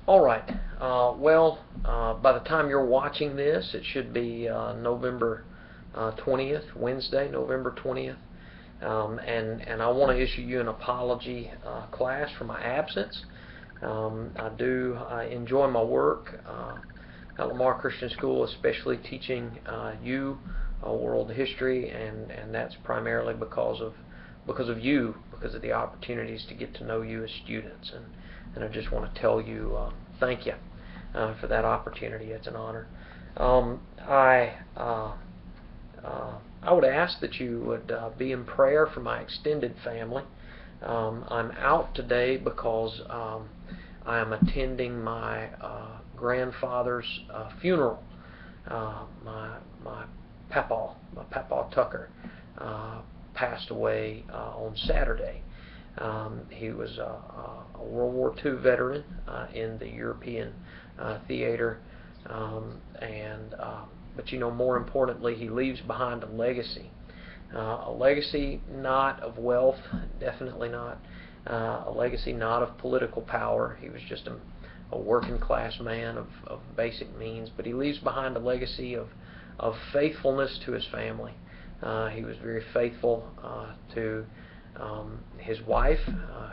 All right. By the time you're watching this, it should be November 20th, Wednesday, November 20th. And I want to issue you an apology class for my absence. I enjoy my work at Lamar Christian School, especially teaching you world history, and that's primarily because of you, because of the opportunities to get to know you as students. And I just want to tell you thank you for that opportunity. It's an honor. I would ask that you would be in prayer for my extended family. I'm out today because I am attending my grandfather's funeral. My Papa Tucker passed away on Saturday. He was a World War II veteran in the European theater, but more importantly, he leaves behind a legacy. A legacy not of wealth, definitely not. A legacy not of political power. He was just a working class man of basic means, but he leaves behind a legacy of faithfulness to his family. He was very faithful to his wife,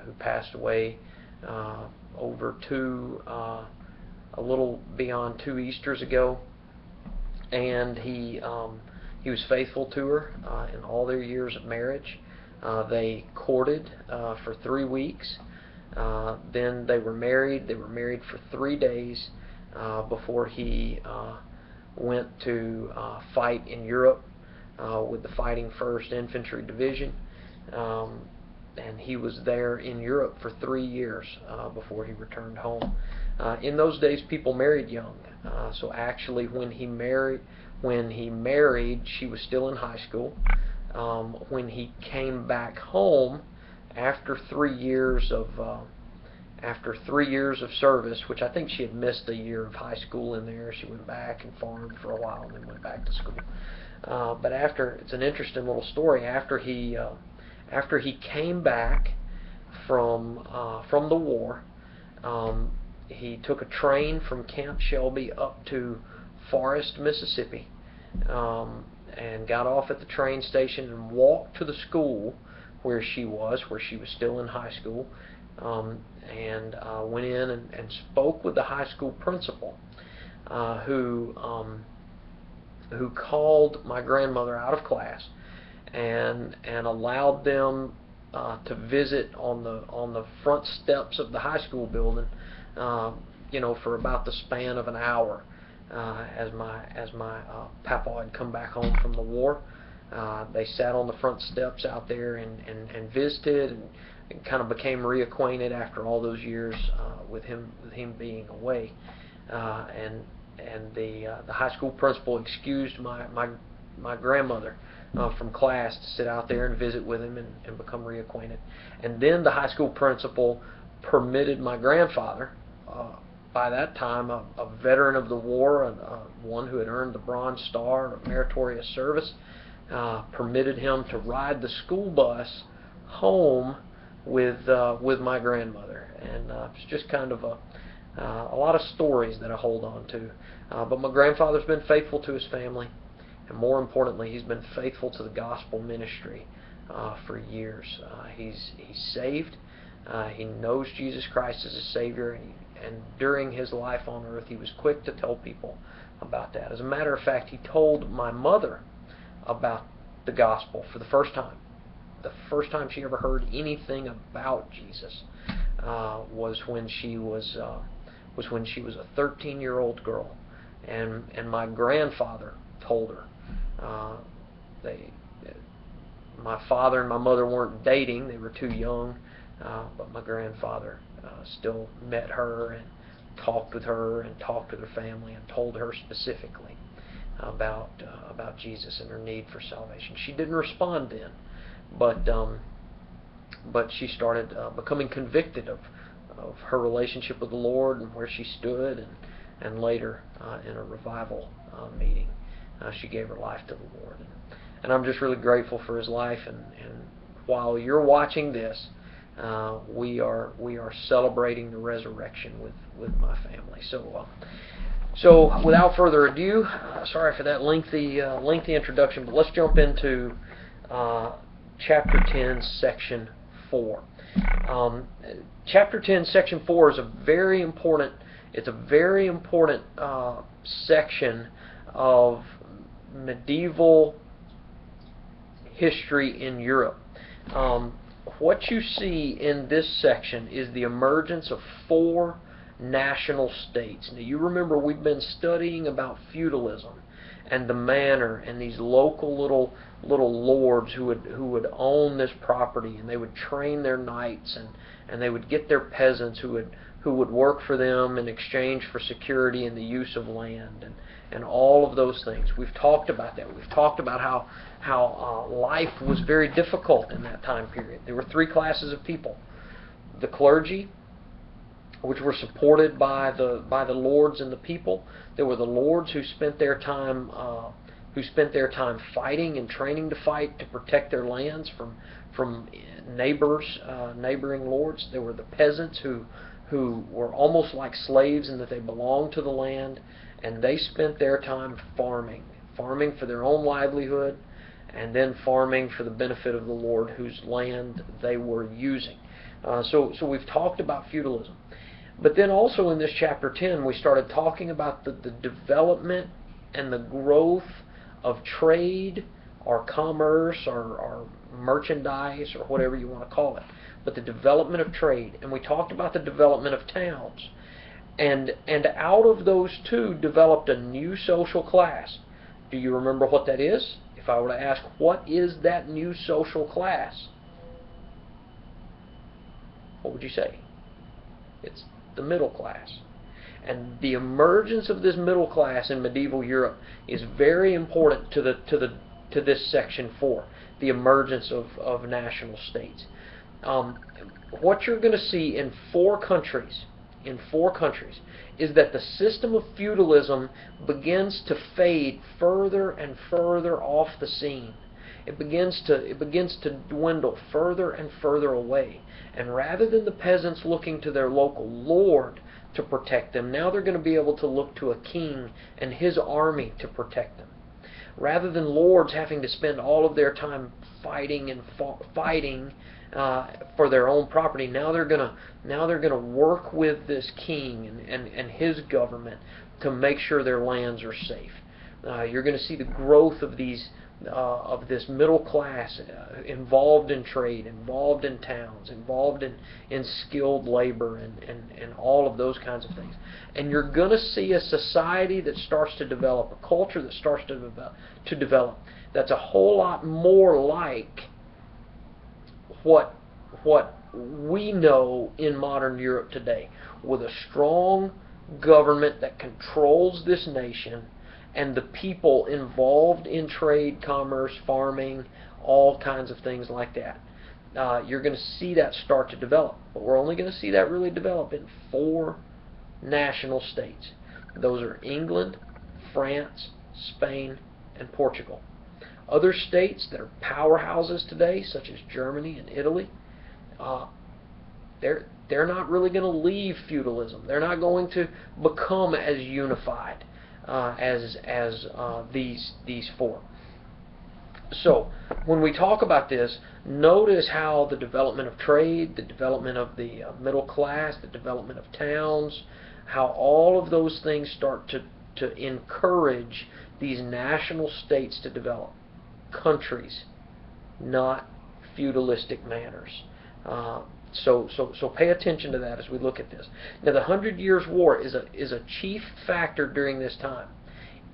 who passed away a little beyond 2 Easters ago, and he was faithful to her in all their years of marriage. They courted for 3 weeks. Then they were married. They were married for 3 days before he went to fight in Europe with the Fighting 1st Infantry Division. And he was there in Europe for 3 years before he returned home. In those days, people married young. So actually, when he married, she was still in high school. When he came back home after 3 years of service, which I think she had missed a year of high school in there. She went back and farmed for a while and then went back to school. But it's an interesting little story. After he came back from the war, he took a train from Camp Shelby up to Forest, Mississippi, and got off at the train station and walked to the school where she was still in high school, and went in and spoke with the high school principal, who called my grandmother out of class and allowed them to visit on the front steps of the high school building, for about the span of an hour, as my papa had come back home from the war. They sat on the front steps out there and visited and kind of became reacquainted after all those years with him being away. And the high school principal excused my grandmother from class to sit out there and visit with him and become reacquainted. And then the high school principal permitted my grandfather, by that time a veteran of the war, one who had earned the Bronze Star of Meritorious Service, permitted him to ride the school bus home with my grandmother. And it's just kind of a lot of stories that I hold on to. But my grandfather's been faithful to his family, and more importantly, he's been faithful to the gospel ministry for years. He's saved. He knows Jesus Christ as a Savior, and during his life on earth, he was quick to tell people about that. As a matter of fact, he told my mother about the gospel for the first time. The first time she ever heard anything about Jesus was when she was a 13-year-old girl, and my grandfather told her. My father and my mother weren't dating; they were too young. But my grandfather still met her and talked with her family and told her specifically about Jesus and her need for salvation. She didn't respond then, but she started becoming convicted of her relationship with the Lord and where she stood, and later in a revival meeting, she gave her life to the Lord. And I'm just really grateful for his life. And while you're watching this, we are celebrating the resurrection with my family. So without further ado, sorry for that lengthy introduction, but let's jump into chapter 10, section 4. Chapter 10, section 4 is a very important. It's a very important section of medieval history in Europe. What you see in this section is the emergence of 4 national states. Now you remember we've been studying about feudalism and the manor and these local little lords who would own this property, and they would train their knights, and they would get their peasants who would work for them in exchange for security and the use of land, and all of those things. We've talked about that. We've talked about how life was very difficult in that time period. There were 3 classes of people: the clergy, which were supported by the lords and the people. There were the lords who spent their time fighting and training to fight to protect their lands from neighboring lords. There were the peasants who were almost like slaves in that they belonged to the land, and they spent their time farming for their own livelihood, and then farming for the benefit of the lord whose land they were using. So we've talked about feudalism. But then also in this chapter 10, we started talking about the development and the growth of trade or commerce or merchandise or whatever you want to call it. But the development of trade. And we talked about the development of towns. And out of those 2 developed a new social class. Do you remember what that is? If I were to ask, what is that new social class? What would you say? It's the middle class. And the emergence of this middle class in medieval Europe is very important to this section 4, the emergence of national states. What you're going to see in 4 countries is that the system of feudalism begins to fade further and further off the scene. It begins to dwindle further and further away. And rather than the peasants looking to their local lord to protect them, now they're going to be able to look to a king and his army to protect them. Rather than lords having to spend all of their time fighting for their own property, now they're gonna work with this king and his government to make sure their lands are safe. You're going to see the growth of this middle class involved in trade, involved in towns, involved in skilled labor and all of those kinds of things. And you're going to see a society that starts to develop, a culture that starts to develop that's a whole lot more like what we know in modern Europe today, with a strong government that controls this nation and the people involved in trade, commerce, farming, all kinds of things like that. You're going to see that start to develop. But we're only going to see that really develop in 4 national states. Those are England, France, Spain, and Portugal. Other states that are powerhouses today, such as Germany and Italy, they're not really going to leave feudalism. They're not going to become as unified as these 4. So when we talk about this, notice how the development of trade, the development of the middle class, the development of towns, how all of those things start to encourage these national states to develop. Countries, not feudalistic manners. So pay attention to that as we look at this. Now, the 100 Years' War is a chief factor during this time.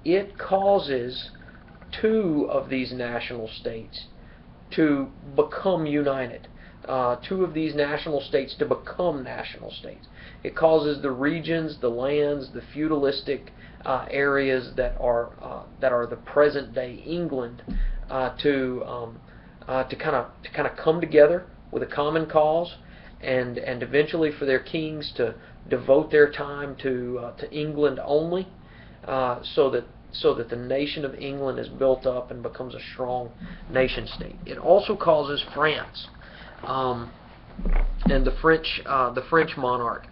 It causes 2 of these national states to become united. 2 of these national states to become national states. It causes the regions, the lands, the feudalistic areas that are the present day England to kind of come together with a common cause, and eventually for their kings to devote their time to England only, so that the nation of England is built up and becomes a strong nation state. It also causes France and the French monarch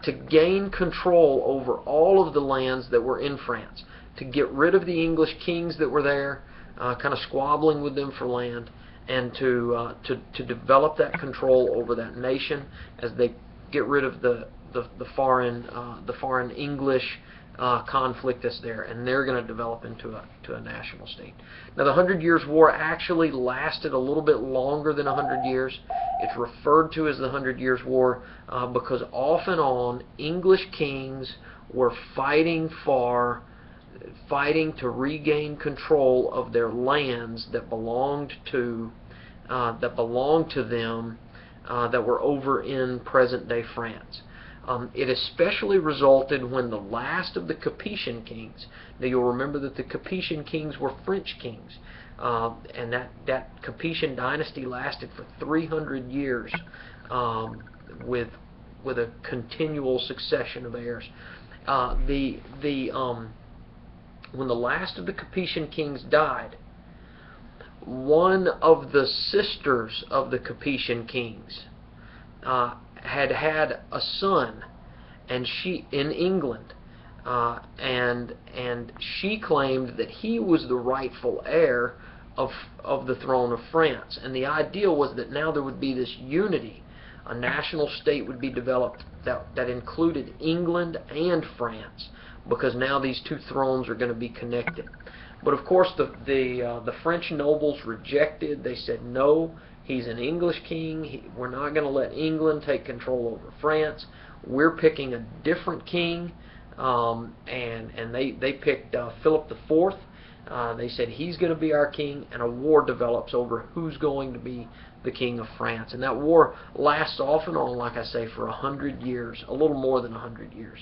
to gain control over all of the lands that were in France, to get rid of the English kings that were there, kind of squabbling with them for land, and to develop that control over that nation as they get rid of the foreign English conflict that's there, and they're going to develop into a national state. Now, the 100 Years' War actually lasted a little bit longer than 100 years. It's referred to as the 100 Years' War because off and on English kings were fighting to regain control of their lands that belonged to them that were over in present-day France. It especially resulted when the last of the Capetian kings. Now, you'll remember that the Capetian kings were French kings, and that Capetian dynasty lasted for 300 years with a continual succession of heirs. When the last of the Capetian kings died, one of the sisters of the Capetian kings had a son, and she in England, and she claimed that he was the rightful heir of the throne of France. And the idea was that now there would be this unity. A national state would be developed that included England and France, because now these two thrones are going to be connected. But of course, the French nobles rejected. They said, no, he's an English king. We're not going to let England take control over France. We're picking a different king, and they picked Philip IV. They said he's going to be our king, and a war develops over who's going to be the king of France. And that war lasts off and on, like I say, for 100 years, a little more than 100 years.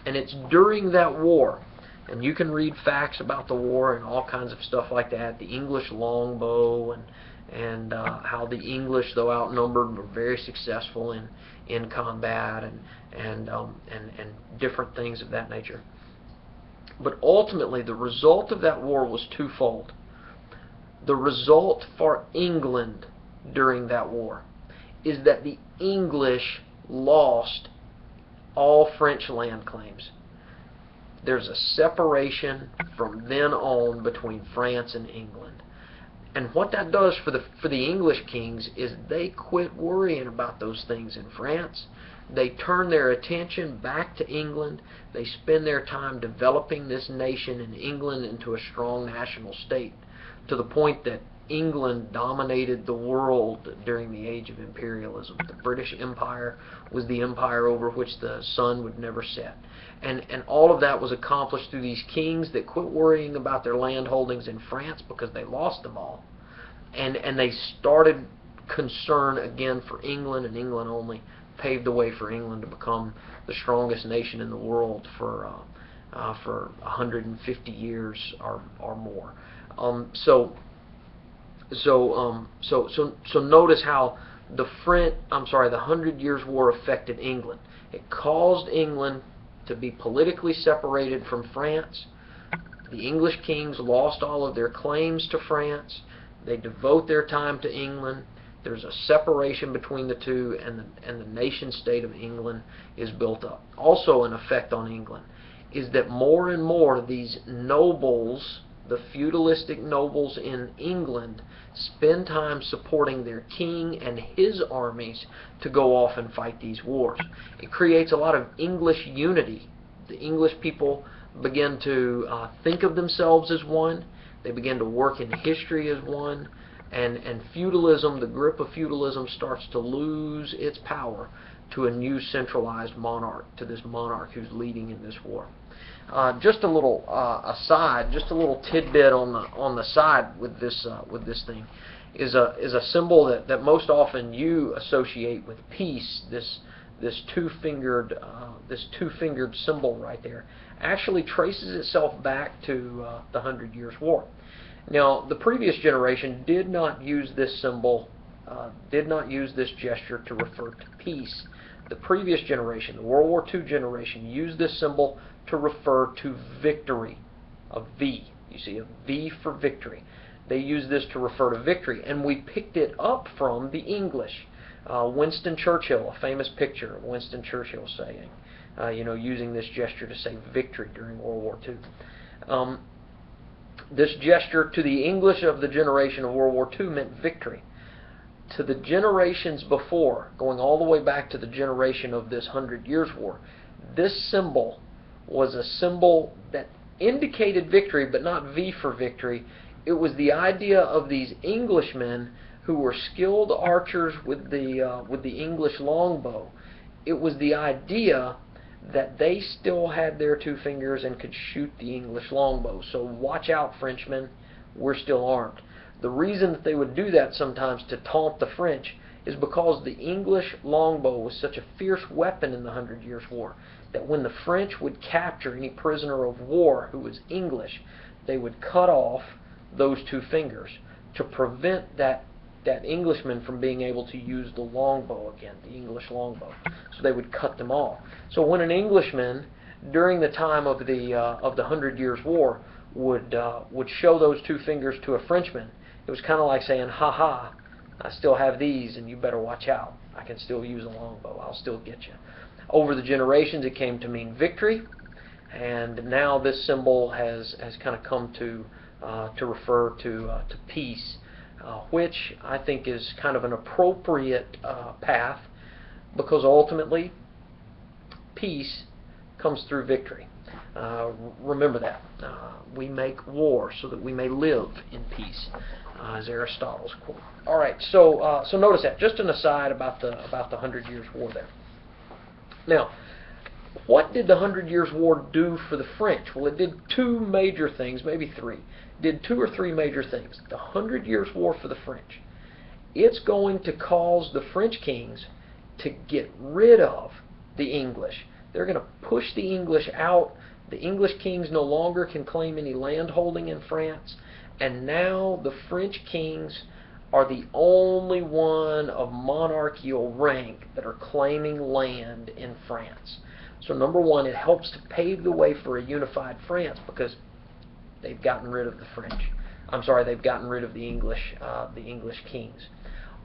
And it's during that war, and you can read facts about the war and all kinds of stuff like that, the English longbow, and how the English, though outnumbered, were very successful in combat and different things of that nature. But ultimately, the result of that war was twofold. The result for England during that war is that the English lost all French land claims. There's a separation from then on between France and England. And what that does for the English kings is they quit worrying about those things in France. They turn their attention back to England. They spend their time developing this nation in England into a strong national state, to the point that England dominated the world during the age of imperialism. The British Empire was the empire over which the sun would never set. And all of that was accomplished through these kings that quit worrying about their land holdings in France because they lost them all. And they started concern again for England, and England only, paved the way for England to become the strongest nation in the world for 150 years or more. So notice how the 100 Years' War affected England. It caused England to be politically separated from France. The English kings lost all of their claims to France. They devote their time to England. There's a separation between the two, and the nation state of England is built up. Also, an effect on England is that more and more these nobles, the feudalistic nobles in England, spend time supporting their king and his armies to go off and fight these wars. It creates a lot of English unity. The English people begin to think of themselves as one. They begin to work in history as one. And feudalism, the grip of feudalism, starts to lose its power to a new centralized monarch, to this monarch who's leading in this war. Just a little aside, just a little tidbit on the side with this thing is a symbol that most often you associate with peace. This two-fingered symbol right there actually traces itself back to the 100 Years' War. Now, the previous generation did not use this symbol, did not use this gesture to refer to peace. The previous generation, the World War II generation, used this symbol to refer to victory, a V. You see, a V for victory. They used this to refer to victory, and we picked it up from the English. Winston Churchill, a famous picture of Winston Churchill saying, using this gesture to say victory during World War II. This gesture to the English of the generation of World War II meant victory. To the generations before, going all the way back to the generation of this 100 Years' War, this symbol was a symbol that indicated victory, but not V for victory. It was the idea of these Englishmen who were skilled archers with the English longbow. It was the idea that they still had their two fingers and could shoot the English longbow. So watch out, Frenchmen, we're still armed. The reason that they would do that sometimes to taunt the French is because the English longbow was such a fierce weapon in the 100 Years' War that when the French would capture any prisoner of war who was English, they would cut off those two fingers to prevent that Englishman from being able to use the longbow again, the English longbow. So they would cut them off. So when an Englishman, during the time of the 100 Years' War, would show those two fingers to a Frenchman, it was kind of like saying, "Ha ha, I still have these, and you better watch out. I can still use a longbow. I'll still get you." Over the generations, it came to mean victory, and now this symbol has kind of come to refer to peace, which I think is kind of an appropriate path, because ultimately peace comes through victory. Remember that. We make war so that we may live in peace, is Aristotle's quote. All right, so notice that. Just an aside about the 100 Years' War there. Now, what did the 100 Years' War do for the French? Well, it did two major things, maybe three. It did two or three major things. The 100 Years' War for the French, it's going to cause the French kings to get rid of the English. They're going to push the English out. The English kings no longer can claim any land holding in France, and now the French kings are the only one of monarchical rank that are claiming land in France. So number one, it helps to pave the way for a unified France because they've gotten rid of the French. They've gotten rid of the English kings.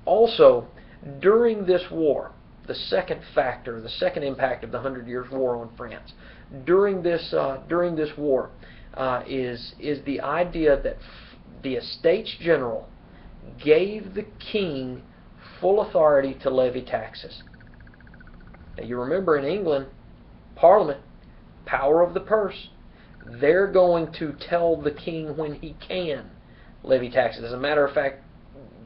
Also, during this war, the second factor, the second impact of the 100 Years' War on France, during this war, is the idea that the Estates General gave the king full authority to levy taxes. Now you remember in England, Parliament, power of the purse, they're going to tell the king when he can levy taxes. As a matter of fact,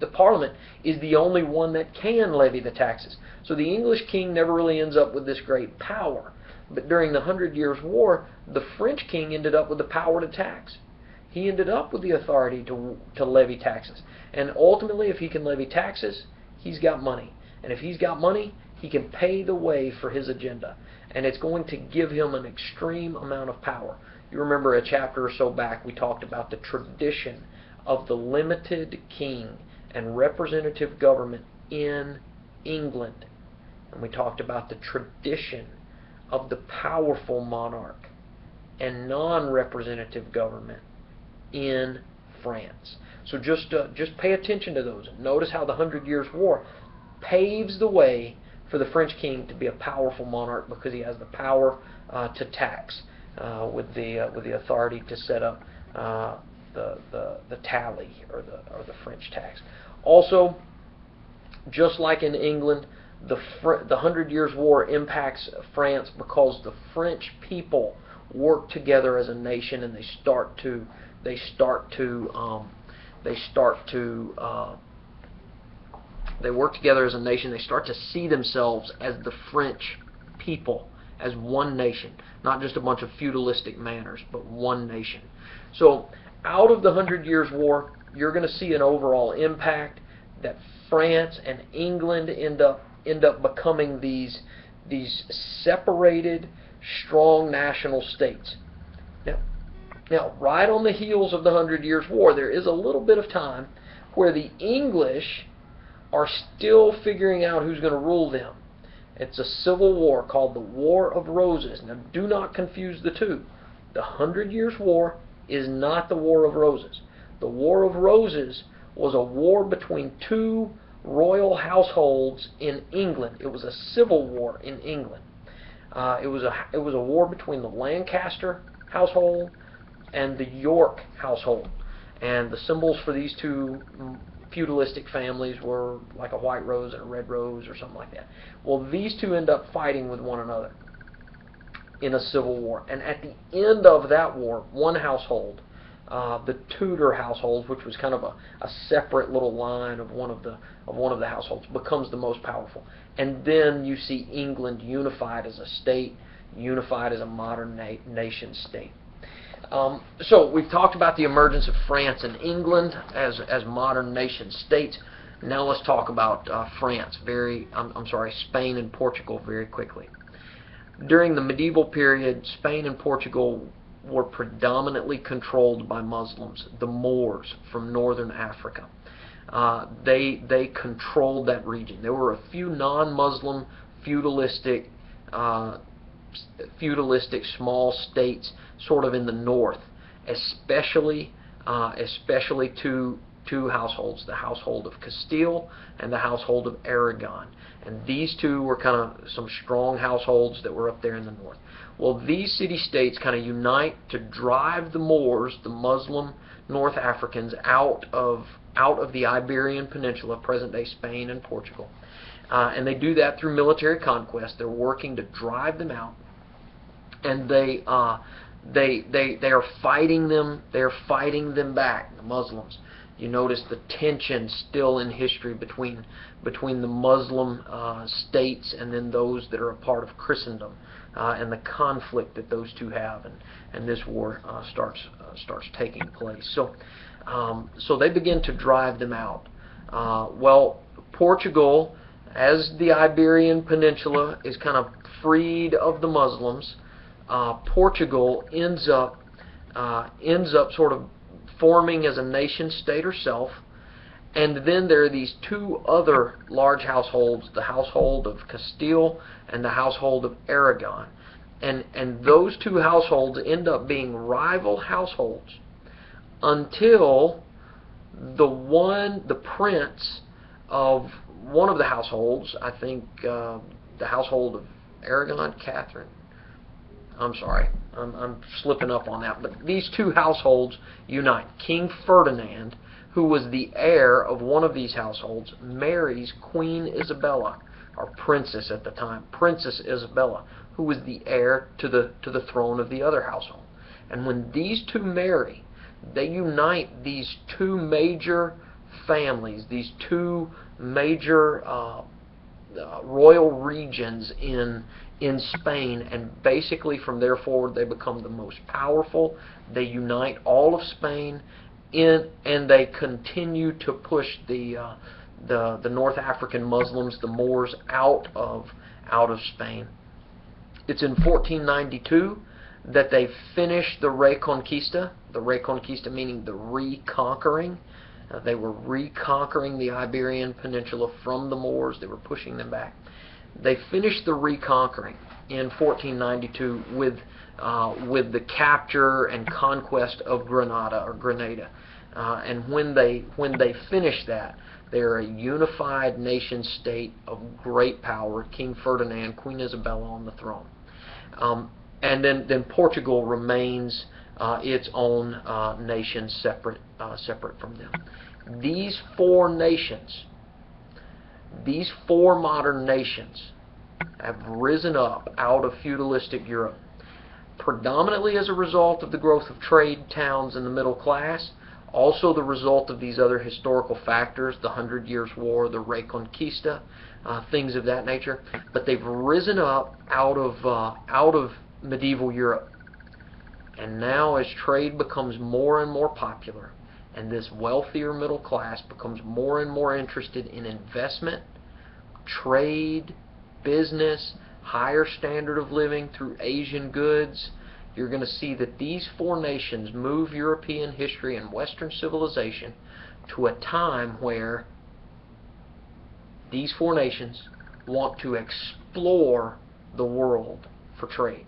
the Parliament is the only one that can levy the taxes. So the English king never really ends up with this great power. But during the 100 Years' War, the French king ended up with the power to tax. He ended up with the authority to levy taxes. And ultimately, if he can levy taxes, he's got money. And if he's got money, he can pay the way for his agenda. And it's going to give him an extreme amount of power. You remember a chapter or so back, we talked about the tradition of the limited king and representative government in England. And we talked about the tradition of the powerful monarch and non-representative government in France. So just pay attention to those. Notice how the 100 Years' War paves the way for the French king to be a powerful monarch because he has the power to tax with the authority to set up the tally or the French tax. Also, just like in England, the 100 Years' War impacts France because the French people work together as a nation and they start to see themselves as the French people, as one nation, not just a bunch of feudalistic manners, but one nation. So out of the 100 Years' War, you're going to see an overall impact that France and England end up becoming these separated, strong national states. Now, right on the heels of the 100 Years' War, there is a little bit of time where the English are still figuring out who's going to rule them. It's a civil war called the War of Roses. Now, do not confuse the two. The 100 Years' War is not the War of Roses. The War of Roses was a war between two royal households in England. It was a civil war in England. It was a war between the Lancaster household and the York household, and the symbols for these two feudalistic families were like a white rose and a red rose or something like that. Well, these two end up fighting with one another in a civil war, and at the end of that war, one household, the Tudor household, which was kind of a separate little line of one of the households, becomes the most powerful. And then you see England unified as a state, unified as a modern nation state. So we've talked about the emergence of France and England as modern nation states. Now let's talk about Spain and Portugal very quickly. During the medieval period, Spain and Portugal were predominantly controlled by Muslims, the Moors from northern Africa. They controlled that region. There were a few non-Muslim feudalistic small states sort of in the north, especially two households, the household of Castile and the household of Aragon. And these two were kind of some strong households that were up there in the north. Well, these city-states kind of unite to drive the Moors, the Muslim North Africans, out of the Iberian Peninsula, present-day Spain and Portugal. And they do that through military conquest. They're working to drive them out, and they are fighting them. They're fighting them back, the Muslims. You notice the tension still in history between the Muslim states and then those that are a part of Christendom, and the conflict that those two have, and this war starts taking place. So they begin to drive them out. Well, Portugal, as the Iberian Peninsula is kind of freed of the Muslims, Portugal ends up sort of forming as a nation state herself. And then there are these two other large households, the household of Castile and the household of Aragon. And those two households end up being rival households until the prince of one of the households, I think the household of Aragon, Catherine, I'm sorry, I'm slipping up on that, but these two households unite. King Ferdinand, who was the heir of one of these households, marries Queen Isabella, or princess at the time, Princess Isabella, who was the heir to the throne of the other household. And when these two marry, they unite these two major families, these two major royal regions in Spain, and basically from there forward they become the most powerful. They unite all of Spain and they continue to push the North African Muslims, the Moors, out of Spain. It's in 1492 that they finish the Reconquista. The Reconquista meaning the reconquering. They were reconquering the Iberian Peninsula from the Moors. They were pushing them back. They finished the reconquering in 1492 with the capture and conquest of Granada. And when they finish that, they're a unified nation state of great power. King Ferdinand, Queen Isabella on the throne, and then Portugal remains its own nation, separate from them. These four nations, these four modern nations, have risen up out of feudalistic Europe, predominantly as a result of the growth of trade towns and the middle class, also the result of these other historical factors, the 100 Years' War, the Reconquista, things of that nature. But they've risen up out of medieval Europe. And now as trade becomes more and more popular, and this wealthier middle class becomes more and more interested in investment, trade, business, higher standard of living through Asian goods, you're going to see that these four nations move European history and Western civilization to a time where these four nations want to explore the world for trade.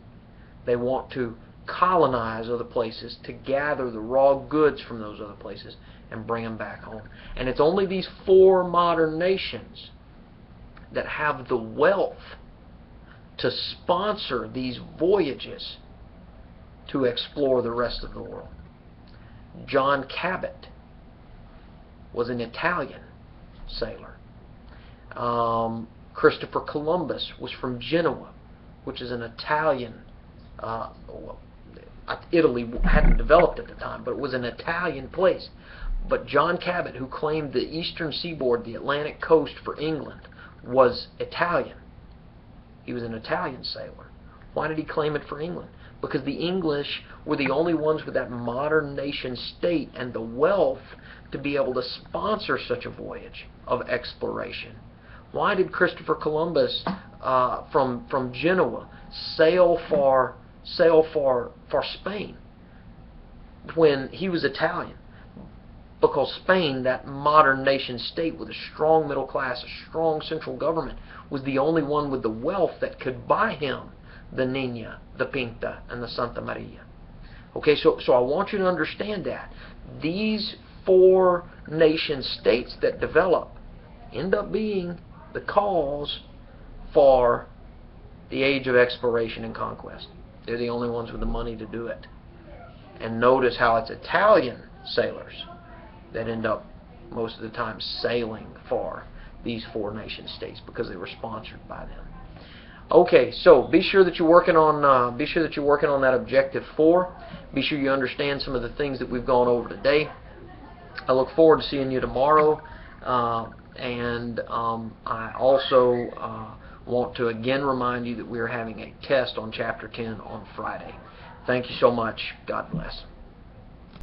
They want to colonize other places, to gather the raw goods from those other places and bring them back home. And it's only these 4 modern nations that have the wealth to sponsor these voyages to explore the rest of the world. John Cabot was an Italian sailor. Christopher Columbus was from Genoa, which is an Italian, Italy hadn't developed at the time, but it was an Italian place. But John Cabot, who claimed the eastern seaboard, the Atlantic coast for England, was Italian. He was an Italian sailor. Why did he claim it for England? Because the English were the only ones with that modern nation state and the wealth to be able to sponsor such a voyage of exploration. Why did Christopher Columbus from Genoa sail for Spain when he was Italian? Because Spain, that modern nation state with a strong middle class, a strong central government, was the only one with the wealth that could buy him the Nina, the Pinta, and the Santa Maria. Okay, so I want you to understand that these 4 nation states that develop end up being the cause for the age of exploration and conquest. They're the only ones with the money to do it. And notice how it's Italian sailors that end up most of the time sailing for these 4 nation states because they were sponsored by them. Okay, so be sure that you're working on that objective 4. Be sure you understand some of the things that we've gone over today. I look forward to seeing you tomorrow, and I also want to again remind you that we are having a test on Chapter 10 on Friday. Thank you so much. God bless.